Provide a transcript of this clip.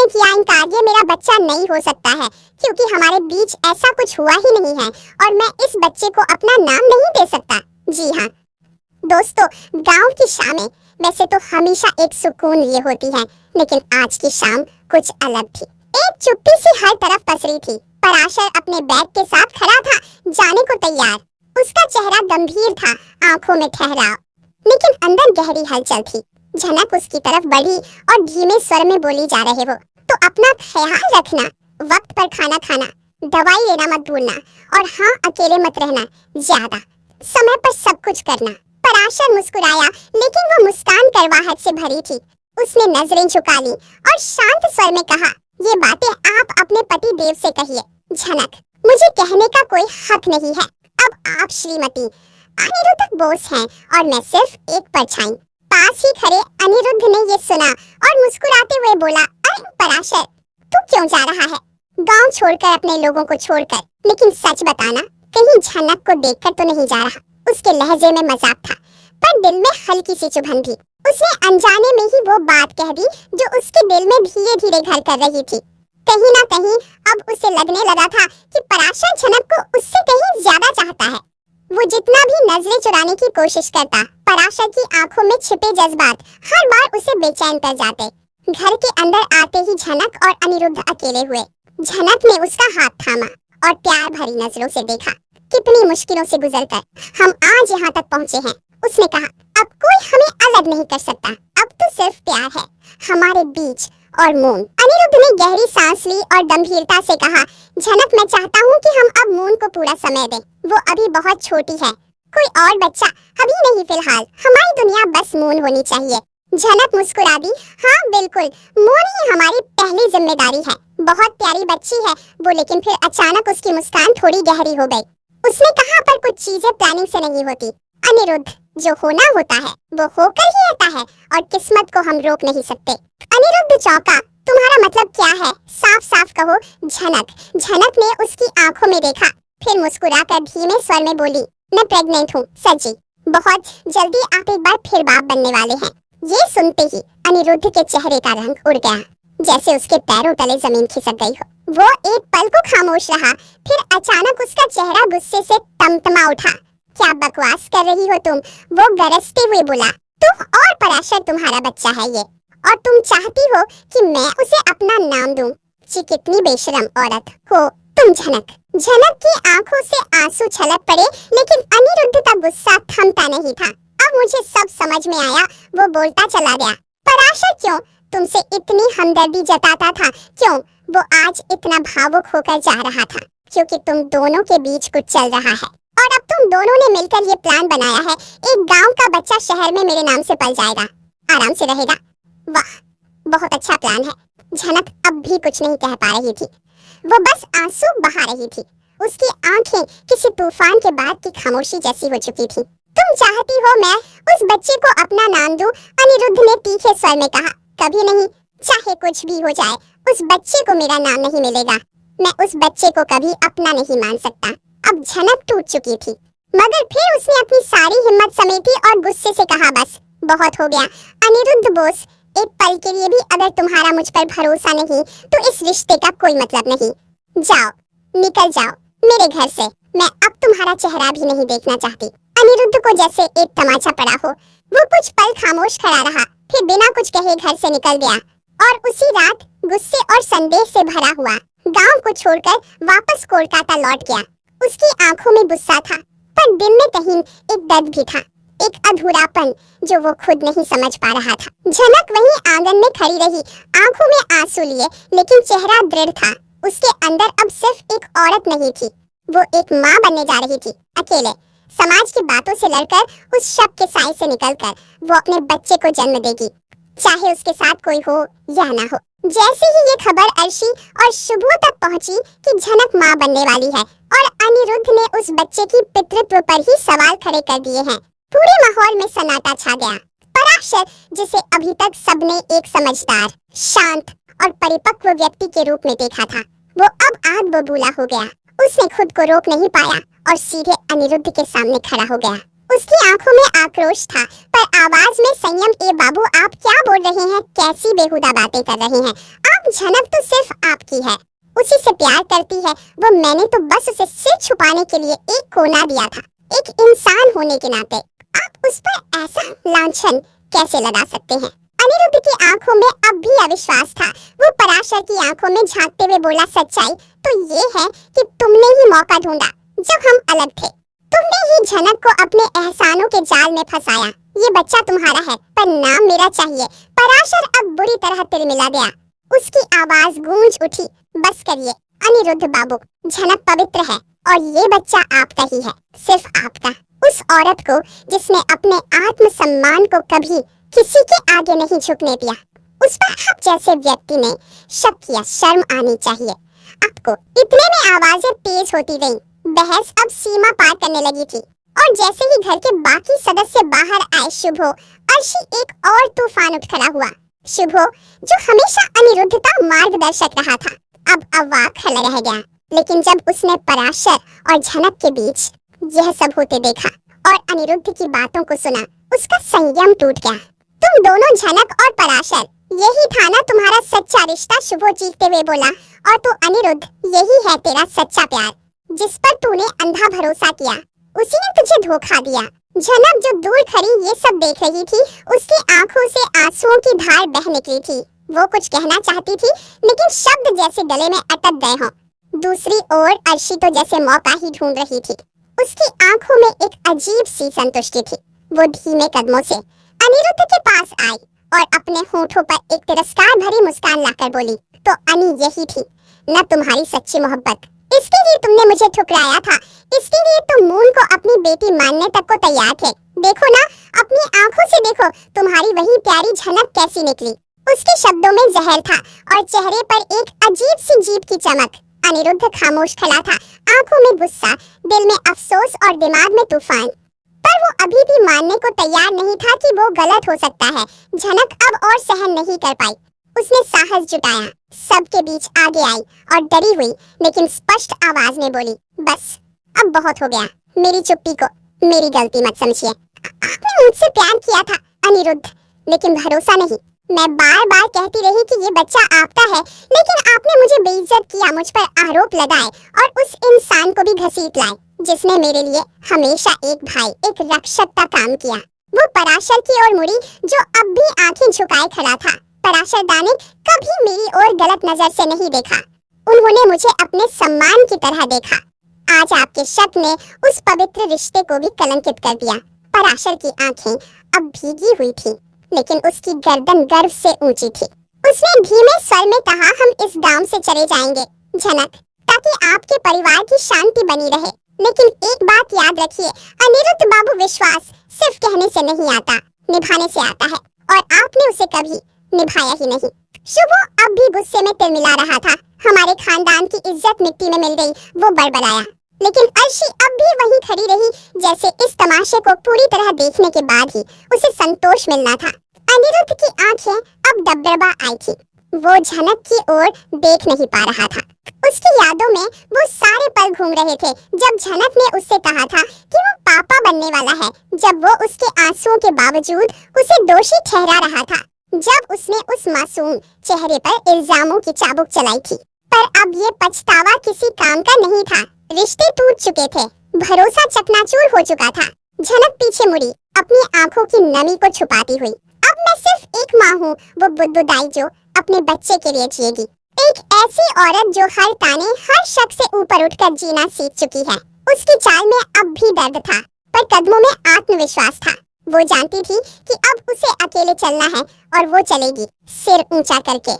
ने किया इनकार, ये मेरा बच्चा नहीं हो सकता है क्योंकि हमारे बीच ऐसा कुछ हुआ ही नहीं है और मैं इस बच्चे को अपना नाम नहीं दे सकता। जी हाँ दोस्तों, गांव की शामें वैसे तो हमेशा एक सुकून लिए होती है, लेकिन आज की शाम कुछ अलग थी। एक चुप्पी सी हर तरफ पसरी थी। पराशर अपने बैग के साथ खड़ा था, जाने को तैयार। उसका चेहरा गंभीर था, आंखों में ठहराव, लेकिन अंदर गहरी हलचल थी। झनक उसकी तरफ बढ़ी और धीमे स्वर में बोली जा रहे हो तो अपना ख्याल रखना, वक्त पर खाना खाना, दवाई लेना मत भूलना, और हाँ अकेले मत रहना ज्यादा, समय पर सब कुछ करना। पराशर मुस्कुराया, लेकिन वो मुस्कान करवाहट से भरी थी। उसने नजरें झुका ली और शांत स्वर में कहा, ये बातें आप अपने पति देव से कहिए। झनक, मुझे कहने का कोई हक नहीं है। अब आप श्रीमती अनिरुद्ध बोस हैं और मैं सिर्फ एक परछाई। पास ही खड़े अनिरुद्ध ने ये सुना और मुस्कुराते हुए बोला, अरे पराशर, तू क्यों जा रहा है? गांव छोड़कर, अपने लोगों को छोड़कर? लेकिन सच बताना, कहीं झनक को देखकर तो नहीं जा रहा? उसके लहजे में मजाक था, पर दिल में हल्की सी चुभन थी। उसने अनजाने में ही वो बात कह दी जो उसके दिल में धीरे धीरे घर कर रही थी। कहीं ना कहीं अब उसे लगने लगा था कि पराशर झनक को उससे कहीं ज्यादा चाहता है। वो जितना भी नजरें चुराने की कोशिश करता, पराशर की आंखों में छिपे जज्बात हर बार उसे बेचैन कर जाते। घर के अंदर आते ही झनक और अनिरुद्ध अकेले हुए। झनक ने उसका हाथ थामा और प्यार भरी नजरों से देखा। कितनी मुश्किलों से गुजरकर हम आज यहाँ तक पहुँचे हैं। उसने कहा, अब कोई हमें अलग नहीं कर सकता, अब तो सिर्फ प्यार है हमारे बीच और मून। अनिरुद्ध ने गहरी सांस ली और गंभीरता से कहा, झनक, मैं चाहता हूँ कि हम अब मून को पूरा समय दें। वो अभी बहुत छोटी है, कोई और बच्चा अभी नहीं फिलहाल। हमारी दुनिया बस मून होनी चाहिए। झनक मुस्कुरा दी, हाँ बिल्कुल, मून ही हमारी पहली जिम्मेदारी है। बहुत प्यारी बच्ची है वो, लेकिन फिर अचानक उसकी मुस्कान थोड़ी गहरी हो गई। उसने कहा, पर कुछ चीजें प्लानिंग से नहीं होती अनिरुद्ध, जो होना होता है वो होकर ही रहता है और किस्मत को हम रोक नहीं सकते। अनिरुद्ध चौंका, तुम्हारा मतलब क्या है? साफ साफ कहो। झनक ने उसकी आंखों में देखा, फिर मुस्कुराकर धीमे स्वर में बोली, मैं प्रेग्नेंट हूँ सच्ची। बहुत जल्दी आप एक बार फिर बाप बनने वाले हैं। ये सुनते ही अनिरुद्ध के चेहरे का रंग उड़ गया, जैसे उसके पैरों तले जमीन खिसक गई हो। वो एक पल को खामोश रहा, फिर अचानक उसका चेहरा गुस्से से तमतमा उठा। क्या बकवास कर रही हो तुम? वो गरजते हुए बोला, तुम और पराशर तुम्हारा बच्चा है ये, और तुम चाहती हो कि मैं उसे अपना नाम दूं? जी कितनी बेशरम औरत हो तुम झनक। झनक की आंखों से आंसू छलक पड़े, लेकिन अनिरुद्ध का गुस्सा थमता नहीं था। अब मुझे सब समझ में आया, वो बोलता चला गया। पराशर क्यों तुमसे इतनी हमदर्दी जताता था? क्यों वो आज इतना भावुक होकर जा रहा था? क्योंकि तुम दोनों के बीच कुछ चल रहा है, और अब तुम दोनों ने मिलकर ये प्लान बनाया है, एक गांव का बच्चा शहर में मेरे नाम से पल जाएगा, आराम से रहेगा। वाह, बहुत अच्छा प्लान है। झनक अब भी कुछ नहीं कह पा रही थी, वो बस आंसू बहा रही थी। उसकी आंखें किसी तूफान के बाद की खामोशी जैसी हो चुकी थी। तुम चाहती हो मैं उस बच्चे को अपना नाम दूं? अनिरुद्ध ने तीखे स्वर में कहा, कभी नहीं, चाहे कुछ भी हो जाए, उस बच्चे को मेरा नाम नहीं मिलेगा। मैं उस बच्चे को कभी अपना नहीं मान सकता। अब झनक टूट चुकी थी, मगर फिर उसने अपनी सारी हिम्मत समेटी और गुस्से से कहा, बस बहुत हो गया। अनिरुद्ध बोस, एक पल के लिए भी अगर तुम्हारा मुझ पर भरोसा नहीं तो इस रिश्ते का कोई मतलब नहीं। जाओ, निकल जाओ मेरे घर से। मैं अब तुम्हारा चेहरा भी नहीं देखना चाहती। अनिरुद्ध को जैसे एक तमाचा पड़ा हो। वो कुछ पल खामोश खड़ा रहा, फिर बिना कुछ कहे घर से निकल गया, और उसी रात गुस्से और संदेह से भरा हुआ गांव को छोड़कर वापस कोलकाता लौट गया। उसकी आंखों में गुस्सा था, पर दिल में कहीं एक दर्द भी था, एक अधूरापन जो वो खुद नहीं समझ पा रहा था। झनक वहीं आंगन में खड़ी रही, आंखों में आंसू लिए, लेकिन चेहरा दृढ़ था। उसके अंदर अब सिर्फ एक औरत नहीं थी, वो एक माँ बनने जा रही थी। अकेले समाज की बातों से लड़कर, उस शक के साए से निकलकर वो अपने बच्चे को जन्म देगी, चाहे उसके साथ कोई हो या ना हो। जैसे ही ये खबर अर्शी और शुभू तक पहुंची कि झनक माँ बनने वाली है, और अनिरुद्ध ने उस बच्चे की पितृत्व पर ही सवाल खड़े कर दिए हैं, पूरे माहौल में सन्नाटा छा गया। पराशर, जिसे अभी तक सबने एक समझदार, शांत और परिपक्व व्यक्ति के रूप में देखा था, वो अब आग बबूला हो गया। उसने खुद को रोक नहीं पाया और सीधे अनिरुद्ध के सामने खड़ा हो गया। उसकी आंखों में आक्रोश था, पर आवाज में संयम। ए बाबू, आप क्या बोल रहे हैं? कैसी बेहुदा बातें कर रहे हैं आप? झनक तो सिर्फ आपकी है, उसी से प्यार करती है वो। मैंने तो बस उसे सिर छुपाने के लिए एक कोना दिया था। एक इंसान होने के नाते आप उस पर ऐसा लांछन कैसे लगा सकते हैं? अनिरुद्ध की आंखों में अब भी अविश्वास था। वो पराशर की आंखों में झांकते हुए बोला, सच्चाई तो ये है कि तुमने ही मौका ढूंढा जब हम अलग थे। तुमने ही झनक को अपने एहसानों के जाल में फंसाया। ये बच्चा तुम्हारा है पर नाम मेरा चाहिए। पराशर अब बुरी तरह तिलमिला गया। उसकी आवाज गूंज उठी, बस करिए अनिरुद्ध बाबू, झनक पवित्र है और ये बच्चा आपका ही है, सिर्फ आपका। उस औरत को जिसने अपने आत्मसम्मान को कभी किसी के आगे नहीं झुकने दिया, उस पर आप जैसे व्यक्ति ने शक या शर्म आनी चाहिए आपको। इतने में आवाजें तेज होती गईं। बहस अब सीमा पार करने लगी थी और जैसे ही घर के बाकी सदस्य बाहर आए, शुभो अर्शी एक और तूफान उठ खड़ा हुआ। शुभो जो हमेशा अनिरुद्ध का मार्गदर्शक रहा था, अब अवाक खड़ा रह गया। लेकिन जब उसने पराशर और झनक के बीच यह सब होते देखा और अनिरुद्ध की बातों को सुना, उसका संयम टूट गया। तुम दोनों, झनक और पराशर, यही था ना तुम्हारा सच्चा रिश्ता? शुभो चीखते हुए बोला। और तो अनिरुद्ध, यही है तेरा सच्चा प्यार, जिस पर तूने अंधा भरोसा किया, उसी ने तुझे धोखा दिया। झनक जो दूर खड़ी ये सब देख रही थी, उसकी आंखों से आंसुओं की धार बह निकली थी। वो कुछ कहना चाहती थी लेकिन शब्द जैसे गले में अटक गए हों। दूसरी ओर अर्शी तो जैसे मौका ही ढूंढ रही थी। उसकी आंखों में एक अजीब सी संतुष्टि थी। वो धीमे कदमों से अनिरुद्ध के पास आई और अपने होठों पर एक तिरस्कार भरी मुस्कान लाकर बोली, तो अनी यही थी न तुम्हारी सच्ची मोहब्बत? इसके लिए तुमने मुझे ठुकराया था, इसके लिए तुम मून को अपनी बेटी मानने तक को तैयार थे। देखो ना, अपनी आंखों से देखो, तुम्हारी वही प्यारी झनक कैसी निकली। उसके शब्दों में जहर था और चेहरे पर एक अजीब सी जीभ की चमक। अनिरुद्ध खामोश खड़ा था, आंखों में गुस्सा, दिल में अफसोस और दिमाग में तूफान। पर वो अभी भी मानने को तैयार नहीं था कि वो गलत हो सकता है। झनक अब और सहन नहीं कर पाई। उसने साहस जुटाया, सबके बीच आगे आई और डरी हुई लेकिन स्पष्ट आवाज में बोली, बस अब बहुत हो गया। मेरी चुप्पी को मेरी गलती मत समझिए। आपने मुझसे प्यार किया था अनिरुद्ध, लेकिन भरोसा नहीं। मैं बार बार कहती रही कि ये बच्चा आपका है, लेकिन आपने मुझे बेइज्जत किया, मुझ पर आरोप लगाए और उस इंसान को भी घसीट लाए जिसने मेरे लिए हमेशा एक भाई, एक रक्षक का काम किया। वो पराशर की ओर मुड़ी जो अब भी आंखें झुकाए खड़ा था। पराशर दा ने कभी मेरी ओर गलत नजर से नहीं देखा। उन्होंने मुझे अपने सम्मान की तरह देखा। आज आपके शक ने उस पवित्र रिश्ते को भी कलंकित कर दिया। पराशर की आंखें अब भीगी हुई थी, लेकिन उसकी गर्दन गर्व से ऊंची थी। उसने धीमे स्वर में कहा, हम इस गांव से चले जाएंगे झनक, ताकि आपके परिवार की शांति बनी रहे। लेकिन एक बात याद रखिए अनिरुद्ध बाबू, विश्वास सिर्फ कहने से नहीं आता, निभाने से आता है, और आपने उसे कभी निभाया ही नहीं। शुभो अब भी गुस्से में तिलमिला रहा था। हमारे खानदान की इज्जत मिट्टी में मिल गई, वो बड़बड़ाया। लेकिन अर्शी अब भी वहीं खड़ी रही, जैसे इस तमाशे को पूरी तरह देखने के बाद ही उसे संतोष मिलना था। अनिरुद्ध की आंखें अब डबडबा आई थी। वो झनक की ओर देख नहीं पा रहा था। उसकी यादों में वो सारे पल घूम रहे थे जब झनक ने उससे कहा था कि वो पापा बनने वाला है, जब वो उसके आंसुओं के बावजूद उसे दोषी ठहरा रहा था, जब उसने उस मासूम चेहरे पर इल्जामों की चाबुक चलाई थी। पर अब ये पछतावा किसी काम का नहीं था। रिश्ते टूट चुके थे, भरोसा चकनाचूर हो चुका था। झनक पीछे मुड़ी, अपनी आंखों की नमी को छुपाती हुई। अब मैं सिर्फ एक माँ हूँ, वो बुद्धुदाई जो अपने बच्चे के लिए जिएगी। एक ऐसी औरत जो हर ताने, हर शक से ऊपर उठकर जीना सीख चुकी है। उसकी चाल में अब भी दर्द था, पर कदमों में आत्मविश्वास था। वो जानती थी कि अब उसे अकेले चलना है और वो चलेगी सिर ऊंचा करके।